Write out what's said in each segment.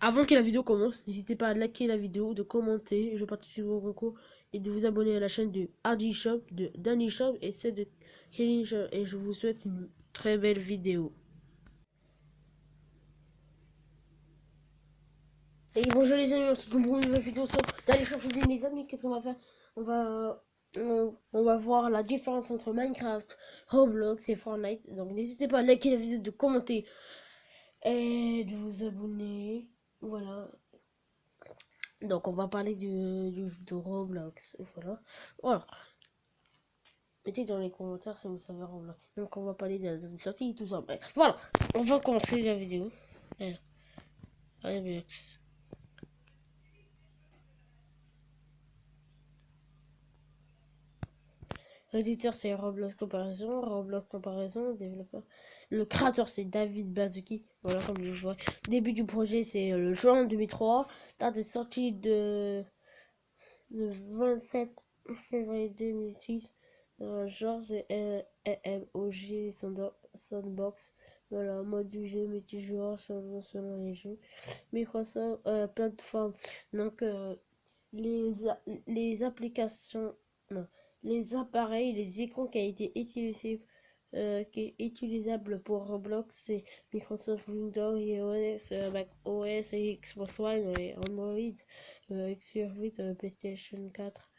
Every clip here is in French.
Avant que la vidéo commence, n'hésitez pas à liker la vidéo, de commenter, je participe au concours et de vous abonner à la chaîne de Hardy Shop, de Danny Shop et celle de Kelly Shop. Et je vous souhaite une très belle vidéo. Et bonjour les amis, on se retrouve pour une nouvelle vidéo sur Danny Shop. Les amis, qu'est-ce qu'on va faire? On va voir la différence entre Minecraft, Roblox et Fortnite. Donc n'hésitez pas à liker la vidéo, de commenter et de vous abonner. Voilà. Donc on va parler de Roblox. Voilà. Voilà. Mettez dans les commentaires si vous savez Roblox. Donc on va parler de la sortie et tout ça. Bref. Voilà. On va commencer la vidéo. Voilà. Roblox. L'éditeur c'est Roblox Comparaison. Roblox Comparaison. Développeur. Le créateur c'est David Baszucki. Voilà comme je vois. Début du projet c'est le juin 2003. Date de sortie de le 27 février 2006. Genre c'est MOG Sandbox. Voilà, mode du jeu multijoueur selon les jeux. Microsoft plateforme. Donc les applications, non, les appareils, les écrans qui a été utilisé, qui est utilisable pour Roblox, c'est Microsoft Windows, iOS, Mac OS et Xbox One et Android, X8, PlayStation 4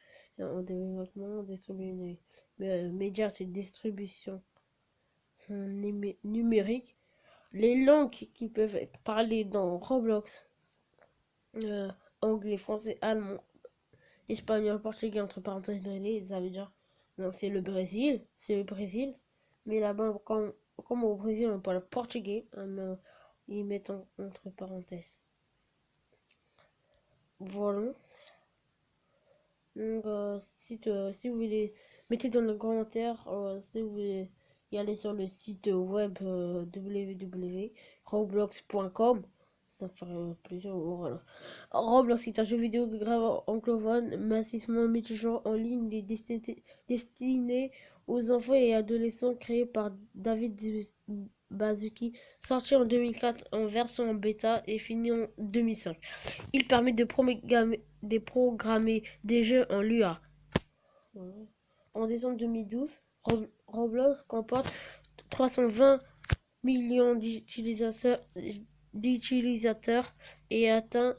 en développement, distribué. Média, c'est distribution numérique. Les langues qui peuvent être parlées dans Roblox, euh, anglais, français, allemand, espagnol, portugais, entre parenthèses, ça veut dire. Donc c'est le Brésil. Mais là-bas, comme au Brésil, on parle portugais, ils mettent entre parenthèses. Voilà. Donc, si vous voulez, mettez dans les commentaires si vous voulez y aller sur le site web www.roblox.com. Ça ferait plaisir. Voilà. Roblox est un jeu vidéo grave anglophone, massivement multijoueur en ligne, destiné aux enfants et adolescents, créé par David Baszucki, sorti en 2004 en version bêta et fini en 2005. Il permet de programmer des jeux en Lua. En décembre 2012, Roblox comporte 320 millions d'utilisateurs et atteint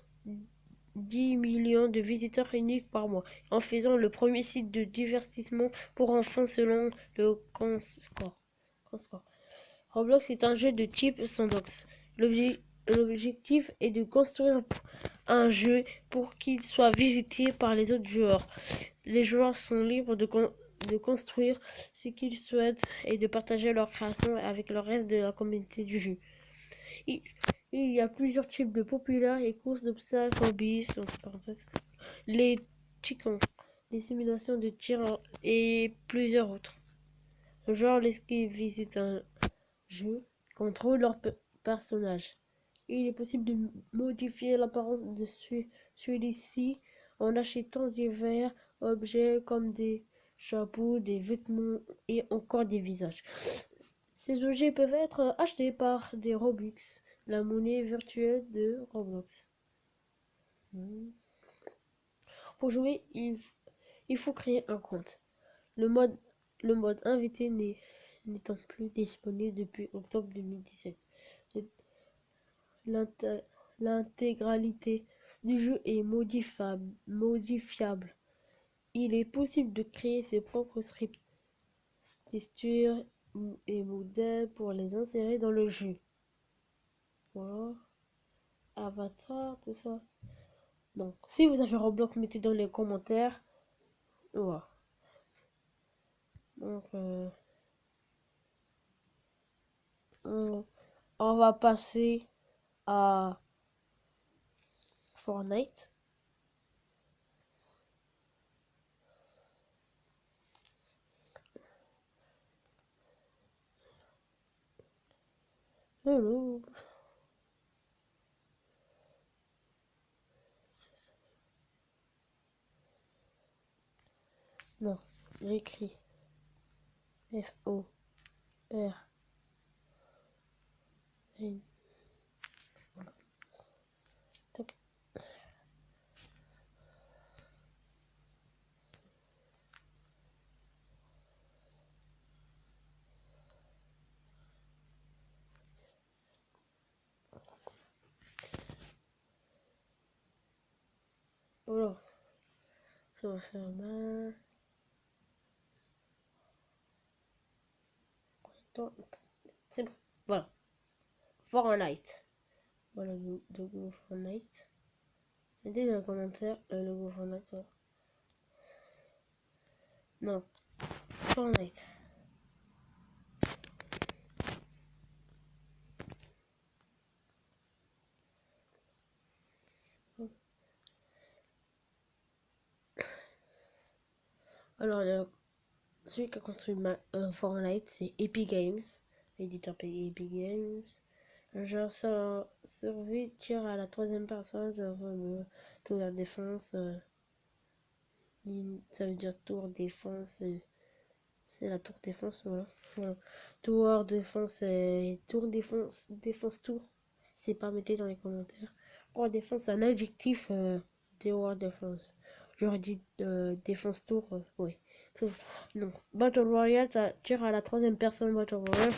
10 millions de visiteurs uniques par mois, en faisant le premier site de divertissement pour enfants selon le CanScore. Roblox est un jeu de type sandbox. L'objectif est de construire un jeu pour qu'il soit visité par les autres joueurs. Les joueurs sont libres de construire ce qu'ils souhaitent et de partager leur création avec le reste de la communauté du jeu. Il y a plusieurs types de populaires et courses d'obstacles, hobbies, les chickens, les simulations de tir et plusieurs autres. Le joueur qui visite un jeu contrôle leur personnage. Il est possible de modifier l'apparence de celui-ci en achetant divers objets comme des chapeaux, des vêtements et encore des visages. Ces objets peuvent être achetés par des Robux, la monnaie virtuelle de Roblox. Pour jouer, il faut créer un compte. Le mode invité n'étant plus disponible depuis octobre 2017. L'intégralité du jeu est modifiable. Il est possible de créer ses propres scripts, textures et modèles pour les insérer dans le jeu. Voilà. Avatar, tout ça. Donc, si vous avez Roblox, mettez dans les commentaires. Voilà. Donc, on va passer à Fortnite. Hello. Non, j'écris F-O-R. Ça va faire mal. C'est bon. Voilà. Fortnite. Voilà le logo Fortnite. Mettez dans les commentaires le logo Fortnite. Voilà. Non. Fortnite. Alors, celui qui a construit Fortnite, c'est Epic Games. L'éditeur Epic Games. Genre, ça survit tir à la troisième personne, ça veut tour de défense. Ça veut dire tour défense. C'est la tour défense, voilà. Voilà. Tour défense et tour défense. Défense tour. C'est pas mettez dans les commentaires. Tour défense, c'est un adjectif Tour défense. J'aurais dit défense tour, oui. Donc, Battle Royale, ça tire à la troisième personne Battle Royale.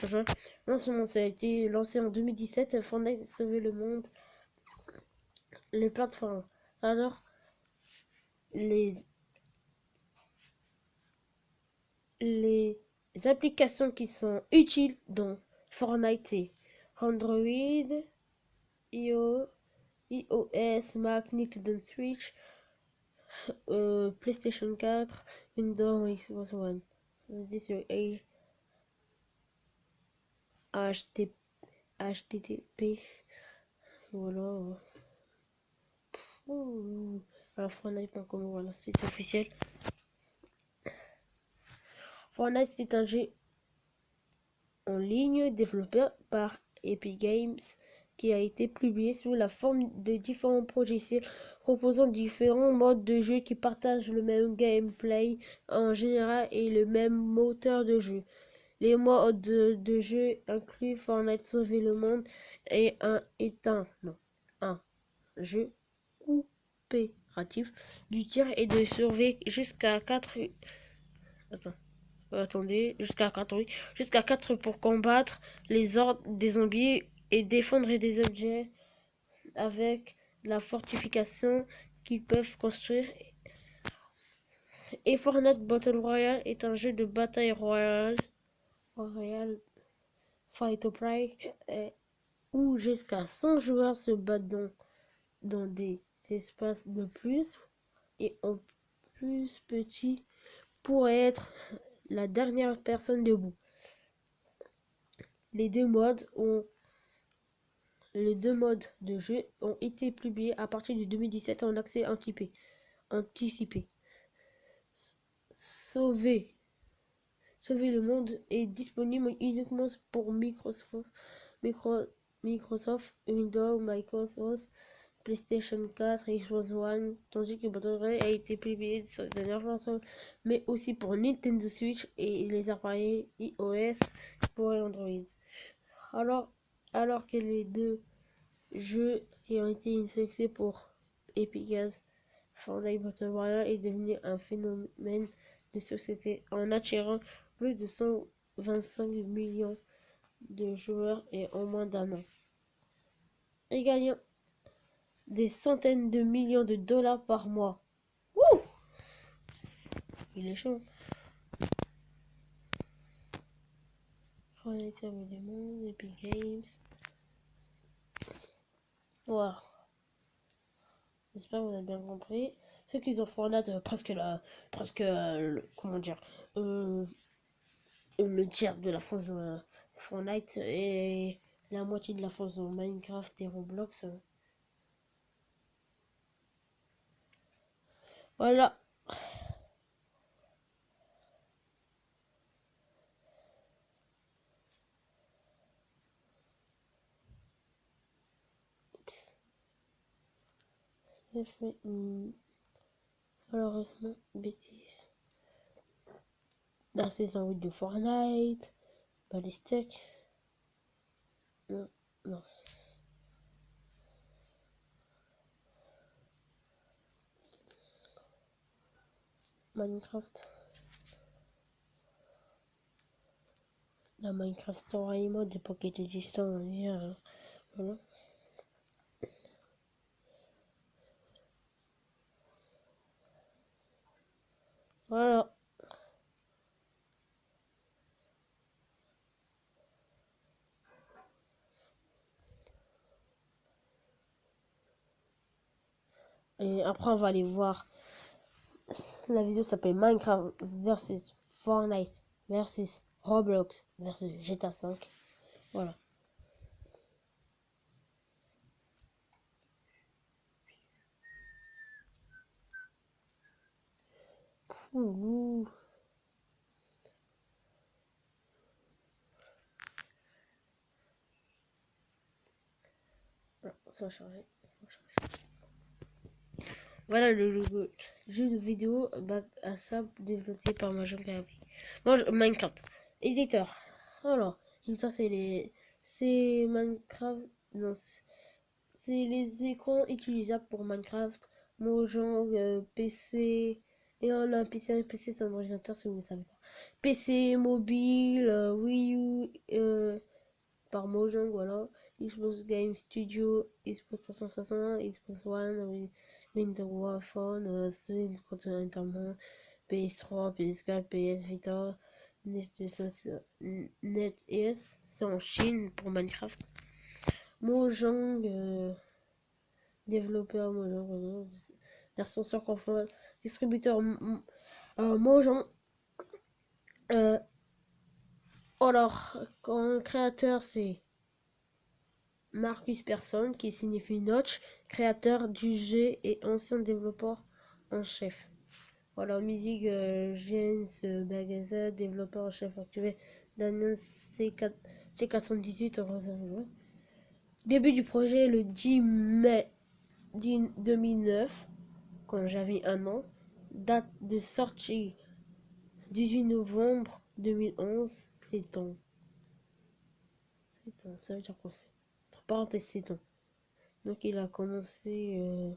Lancement, ça a été lancé en 2017. Fortnite a sauvé le monde. Les plateformes. Alors, les applications qui sont utiles dans Fortnite, c'est Android, iOS, Mac, Nintendo Switch, PlayStation 4, Windows, Xbox One. HTTP. Voilà. Alors Fortnite.com, voilà, c'est officiel. Fortnite c'est un jeu en ligne développé par Epic Games qui a été publié sous la forme de différents projets proposant différents modes de jeu qui partagent le même gameplay en général et le même moteur de jeu. Les modes de jeu incluent Fortnite Sauver le Monde et un jeu coopératif du tir et de survie jusqu'à 4. Attendez, jusqu'à 4, oui. Jusqu'à 4 pour combattre les ordres des zombies et défendre des objets avec la fortification qu'ils peuvent construire. Et Fortnite Battle Royale est un jeu de bataille royale Fight to Play où jusqu'à 100 joueurs se battent dans des espaces de plus et en plus petit pour être la dernière personne debout. Les deux modes de jeu ont été publiés à partir de 2017 en accès anticipé. Sauver le monde est disponible uniquement pour Microsoft, Windows, Microsoft, PlayStation 4 et Xbox One, tandis que Battle Royale a été publié sur les dernières plateformes, mais aussi pour Nintendo Switch et les appareils iOS pour Android. Alors que les deux jeux ayant été un succès pour Epic Games, Fortnite Battle Royale est devenu un phénomène de société en attirant plus de 125 millions de joueurs et en moins d'un an, et gagnant des centaines de millions de dollars par mois. Wouh! Il est chaud. Fortnite Sauver le Monde, Epic Games. Voilà. J'espère que vous avez bien compris. Ceux qui ont Fortnite comment dire, le tiers de la force de Fortnite et la moitié de la force de Minecraft et Roblox. Voilà. J'ai fait malheureusement bêtise. La saison 8 de Fortnite. Ballistic. Non, non. Minecraft. La Minecraft Story Mode des Pocket Edition. Voilà. Et après, on va aller voir. La vidéo s'appelle Minecraft versus Fortnite versus Roblox versus GTA 5. Voilà. Ouh. Ça va changer. Voilà le jeu de vidéo Bac à sable développé par Mahjong Galaxy. Minecraft. Éditeur. Alors, éditeur c'est Minecraft. Non, c'est les écrans utilisables pour Minecraft. Mojang, PC. Et on a un PC c'est un ordinateur si vous ne savez pas. PC, mobile, Wii U, par Mojang, voilà. Xbox Game Studio, Xbox 360, Xbox One, Windows Phone, Switch, Internet, PS3, PS4, PS Vita, NetES, c'est en Chine pour Minecraft. Mojang, développeur Mojang, version sur console, distributeur Mojang. Alors, quand créateur c'est Marcus Persson, qui signifie Notch, créateur du jeu et ancien développeur en chef. Voilà, musique James Bagaza, développeur en chef actuel, Daniel C418. Début du projet le 10 mai 2009, quand j'avais 1 an. Date de sortie 18 novembre 2011, c'est ans. C'est ans, ça veut dire quoi c'est? Entre parenthèses, c'est ans. Donc il a commencé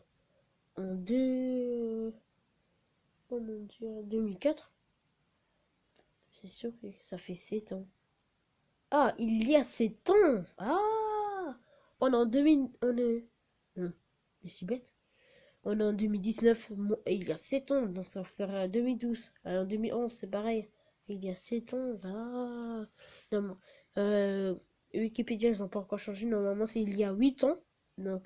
en 2004. C'est sûr que ça fait 7 ans. Ah, il y a 7 ans. Ah, on est en 2000. On est. Mais c'est bête. On est en 2019. Il y a 7 ans. Donc ça ferait 2012. Alors en 2011, c'est pareil. Il y a 7 ans. Ah. Non, Wikipédia, ils n'ont pas encore changé. Normalement, c'est il y a 8 ans. Donc,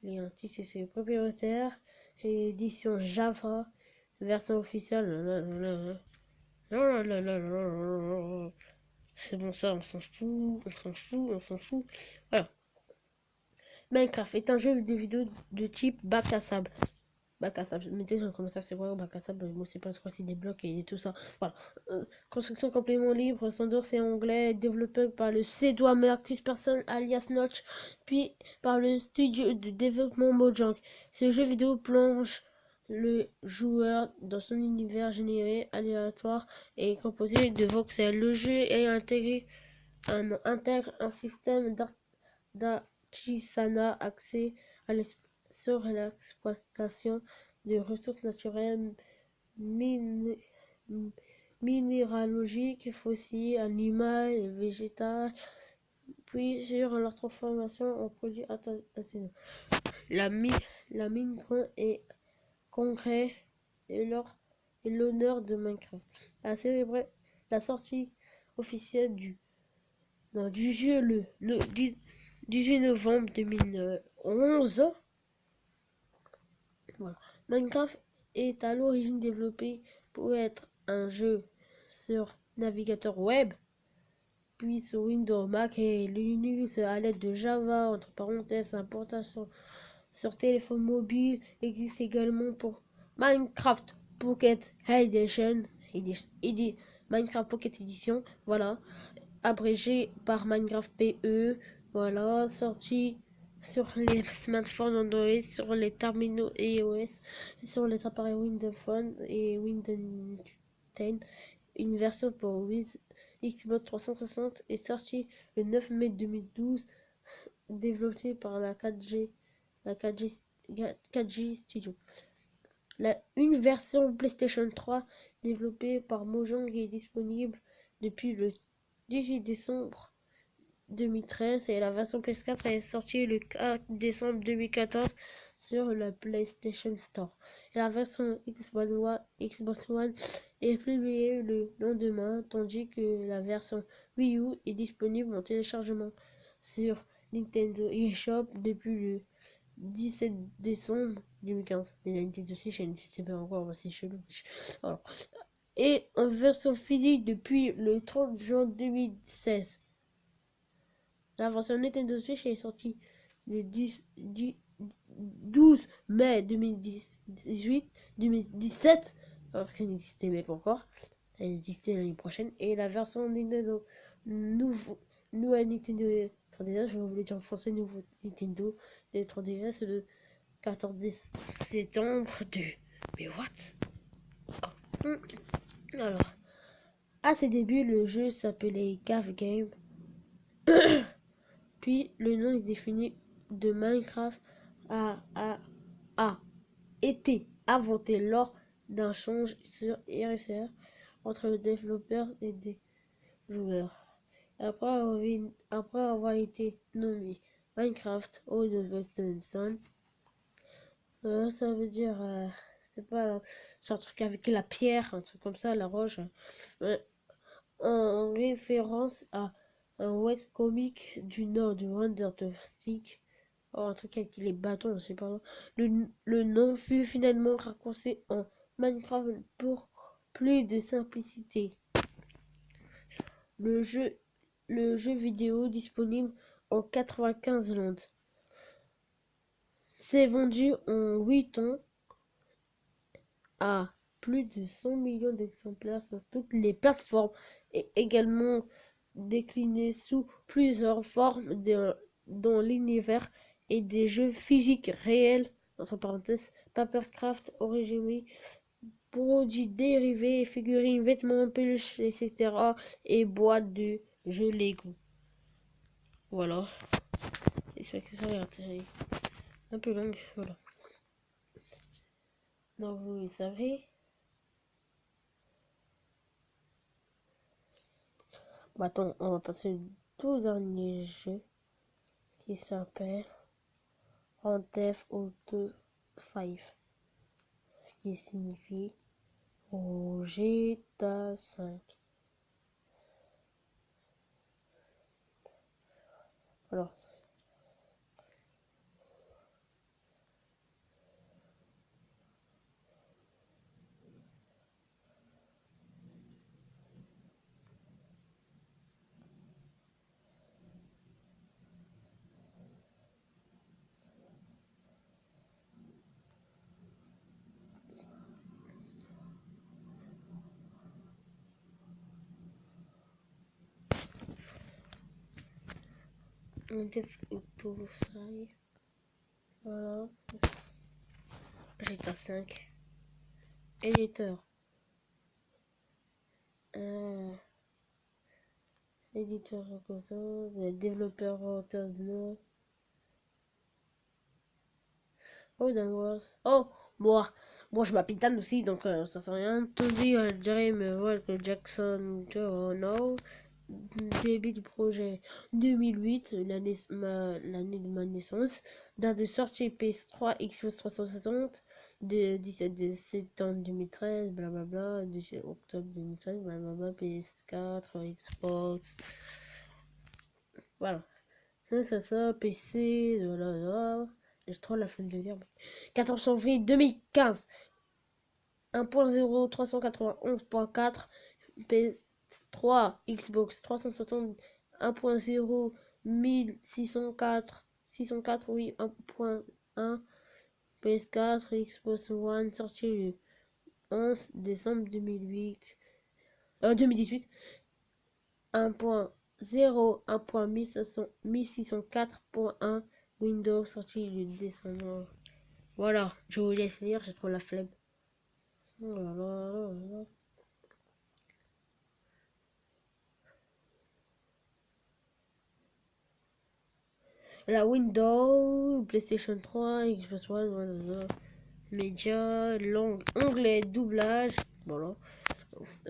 les titre c'est propriétaire. Édition Java. Version officielle. C'est bon, ça, on s'en fout. On s'en fout. On s'en fout. Voilà. Minecraft est un jeu de vidéo de type bac à sable. Bac à sable. Mettez dans les commentaires c'est quoi bac à sable. Moi, c'est pas quoi, c'est des blocs et tout ça. Voilà. Construction complément libre, sans d'or, c'est anglais. Développé par le Suédois Marcus Persson alias Notch. Puis par le studio de développement Mojang. Ce jeu vidéo plonge le joueur dans son univers généré aléatoire et composé de voxels. Le jeu est intègre un système d'artisanat axé sur l'exploitation de ressources naturelles minéralogiques, fossiles, animales et végétales, puis sur leur transformation en produits artisanaux. La mine est concret et l'honneur de Minecraft a célébré la sortie officielle du jeu le 18 novembre 2011. Voilà. Minecraft est à l'origine développé pour être un jeu sur navigateur web, puis sur Windows, Mac et Linux à l'aide de Java, entre parenthèses, importation sur téléphone mobile existe également pour Minecraft Pocket Edition, Minecraft Pocket Edition, voilà, abrégé par Minecraft PE, voilà, sorti sur les smartphones Android, sur les terminaux iOS, sur les appareils Windows Phone et Windows 10. Une version pour Xbox 360 est sortie le 9 mai 2012, développée par la 4G Studio. Une version PlayStation 3 développée par Mojang est disponible depuis le 18 décembre 2013 et la version PS4 est sortie le 4 décembre 2014 sur la PlayStation Store. Et la version Xbox One est publiée le lendemain, tandis que la version Wii U est disponible en téléchargement sur Nintendo eShop depuis le 17 décembre 2015. Mais la Nintendo Switch, elle n'existait pas encore, c'est chelou. Alors, et en version physique depuis le 30 juin 2016. La version Nintendo Switch est sortie le 12 mai 2017, alors que ça n'existait même pas encore. Ça existait l'année prochaine. Et la version Nintendo, nouvelle Nintendo 3DS, je voulais dire en français, nouveau Nintendo 3DS, le 14 septembre de... Mais what? Oh. Alors, à ses débuts, le jeu s'appelait Cave Game. Puis, le nom est défini de Minecraft a été inventé lors d'un change sur RSR entre le développeur et des joueurs. Après avoir été nommé Minecraft Old Western Son, ça veut dire, c'est pas c'est un truc avec la pierre, un truc comme ça, la roche, en référence à un webcomic du nord du Wonder of Stick. Oh, un truc avec les bâtons, je sais pas. Le nom fut finalement raccourci en Minecraft pour plus de simplicité. Le jeu vidéo disponible en 95 langues s'est vendu en 8 ans à plus de 100 millions d'exemplaires sur toutes les plateformes et également décliné sous plusieurs formes dans l'univers et des jeux physiques réels, entre parenthèses, papercraft, origami, produits dérivés, figurines, vêtements, peluches, etc. et boîtes de jeux Lego. Voilà. J'espère que ça va être un peu long. Voilà. Donc vous le savez. Attends, on va passer au tout dernier jeu qui s'appelle Grand Theft Auto 5, qui signifie GTA 5. Alors, Grand Theft Auto 5. Voilà. GTA 5. Éditeur. Éditeur développeur auteur de nom. Oh, Wars. Oh, moi. Moi, je m'appelle Dan aussi, donc ça sert à rien. Tout dit, je dirais, mais ouais, que Jackson, oh no. Début du projet 2008, l'année de ma naissance. Date de sortie PS3, Xbox 360, de 17 septembre 2013, blablabla, 17 octobre 2013, blablabla, PS4, Xbox. Voilà. Ça, PC, voilà. J'ai trop la flemme de lire. 14 février 2015. 1.0 391.4 PS3 Xbox 360 1.0 1604 604 oui 1.1 PS4 Xbox One sorti le 11 décembre 2018 1.0 1.1604.1 Windows sorti le décembre. Voilà, je vous laisse lire, j'ai trop la flemme. Oh là là là là. La Windows, PlayStation 3, Xbox One, voilà. Média, langue, anglais, doublage, voilà.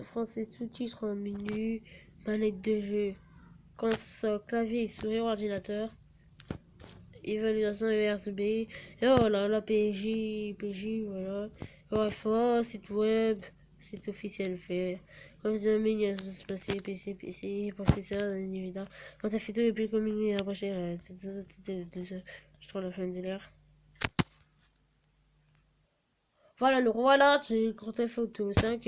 Français sous-titres en menu, manette de jeu, console, clavier et souris, ordinateur, évaluation USB, et oh là là, PJ, voilà. Wi-Fi, site web, site officiel fait. Comme ça, menu, PC, processeur, individuel. Quand t'as fait tout le plus communiqué, après, je trouve la fin de l'air. Voilà, le roi là, c'est Grand Theft Auto 5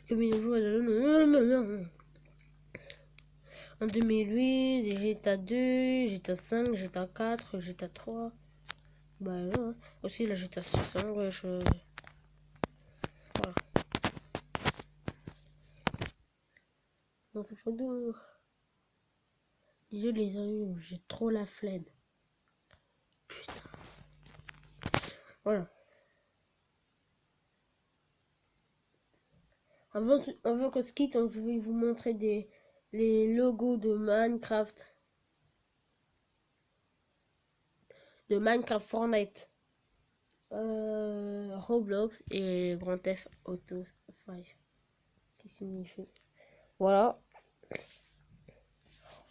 que mes joueurs en 2008, GTA 2, GTA 5, GTA 4, GTA 3. Bah non, aussi la GTA 600, ouais, voilà. Grand Theft Auto. Déjà les amis, j'ai trop la flemme. Putain. Voilà. Avant qu'on se quitte, je vais vous montrer les logos de Minecraft. De Minecraft, Fortnite, Roblox et Grand Theft Auto 5. Qui signifie. Voilà.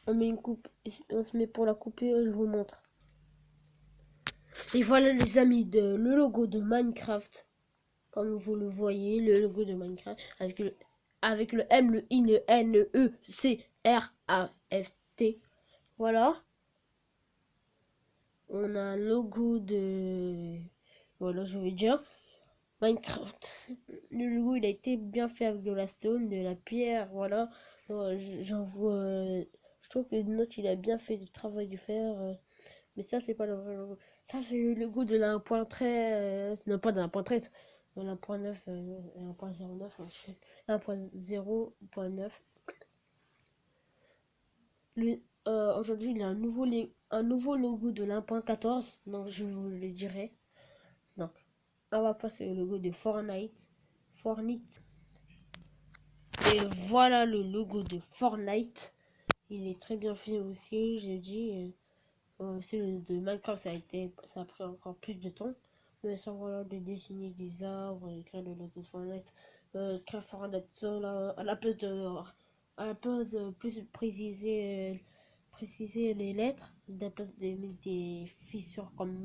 On met une coupe. On se met pour la couper, je vous montre. Et voilà les amis, le logo de Minecraft. Comme vous le voyez, le logo de Minecraft. Avec le M, le I, le N, le E, C, R, A, F, T. Voilà. On a un logo de... Voilà, je vais dire. Minecraft. Le logo, il a été bien fait avec de la stone, de la pierre, voilà. J'en vois... je trouve que Note, il a bien fait le travail du fer. Mais ça, c'est pas le vrai logo. Ça, c'est le logo de la 1.13. Non, pas de la 1.13. De la 1.9, 1.09, 1.0.9. Aujourd'hui, il y a un nouveau logo de l'1.14. Donc, je vous le dirai. Donc, on va passer au logo de Fortnite. Et voilà le logo de Fortnite. Il est très bien fait aussi, j'ai dit. Celui de Minecraft, ça a pris encore plus de temps. Mais ça, voilà, de dessiner des arbres, écrire le logo de Fortnite. Créer Fortnite seul, à la place de plus préciser les lettres, à la place de mettre des fissures comme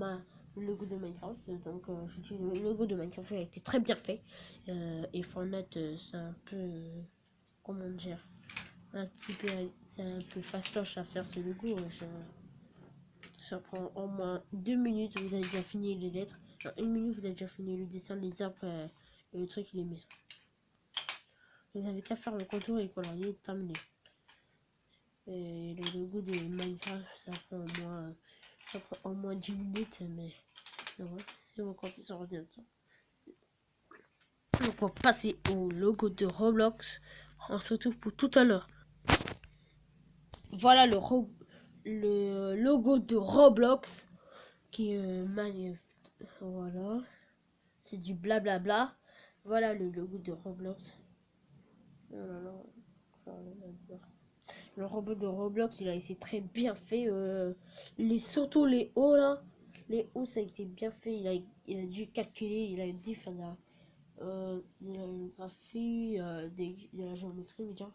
le logo de Minecraft. Donc, je dis le logo de Minecraft a été très bien fait. Et Fortnite, c'est un peu. Comment dire, c'est un peu fastoche à faire ce logo. Ça prend au moins 2 minutes, vous avez déjà fini les lettres. En 1 minute, vous avez déjà fini le dessin, les arbres et le truc, les maisons. Vous n'avez qu'à faire le contour et colorier, terminé. Et le logo de Minecraft, ça prend au moins 10 minutes, mais ouais, c'est encore plus en ordinateur. Donc, on va passer au logo de Roblox. On se retrouve pour tout à l'heure. Voilà le logo de Roblox qui est magnifique. Voilà, c'est du blablabla. Voilà le logo de Roblox. Le robot de Roblox, il a été très bien fait. Surtout les hauts là, les hauts ça a été bien fait. Il a dû calculer, il a dit il a une graphie, de la géométrie, bien.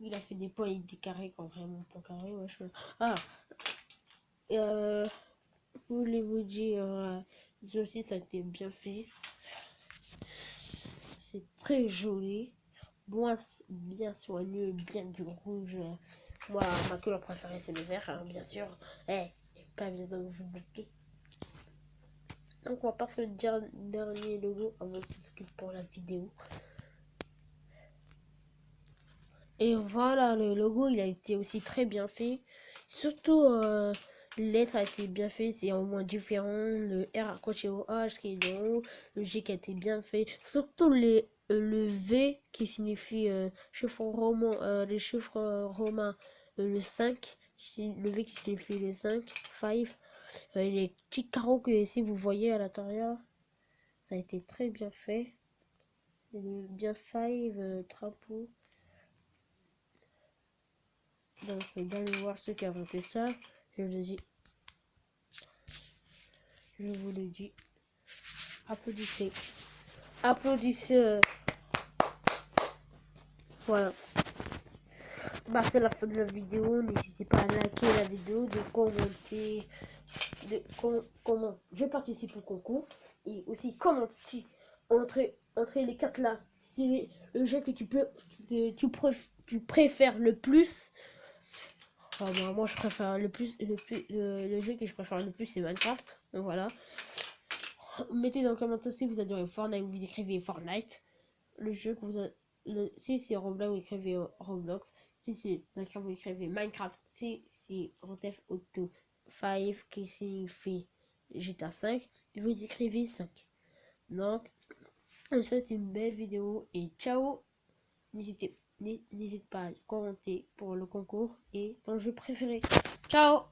Il a fait des points et des carrés quand vraiment point carré. Ouais, Ah, voulez-vous dire, ceci ça a été bien fait. C'est très joli, bien soigneux, bien du rouge. Moi, ma couleur préférée c'est le vert, hein, bien sûr. Pas besoin de vous bloquer. Donc on va passer au dernier logo avant de se quitter pour la vidéo. Et voilà, le logo il a été aussi très bien fait. Surtout les lettres a été bien fait, c'est au moins différent. Le R accroché au H qui est de haut, le G qui a été bien fait. Surtout le V qui signifie chiffre romain, les chiffres romains, le 5, le V qui signifie le 5, 5. Les petits carreaux que ici vous voyez à l'intérieur, ça a été très bien fait. Bien 5, drapeau. Donc, d'aller voir ceux qui ont inventé ça. Je vous le dis. Applaudissez. Applaudissez. Voilà. Bah, c'est la fin de la vidéo. N'hésitez pas à liker la vidéo, de commenter. Comment je participe au concours. Et aussi, comment si entre les 4 là, c'est le jeu que tu préfères le plus. Bah, moi je préfère le jeu que je préfère le plus c'est Minecraft. Donc voilà. Mettez dans le commentaire si vous adorez Fortnite, vous écrivez Fortnite. Le jeu que vous a... si c'est Roblox, vous écrivez Roblox. Si c'est Minecraft, vous écrivez Minecraft. Si c'est Grand Theft Auto 5 qui signifie GTA 5, vous écrivez 5. Donc, je vous souhaite une belle vidéo et ciao. N'hésitez pas à commenter pour le concours et ton jeu préféré. Ciao.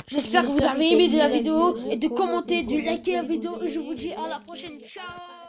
J'espère que vous avez aimé de la vidéo et de commenter, de liker la vidéo. Et je vous dis à la prochaine. Ciao.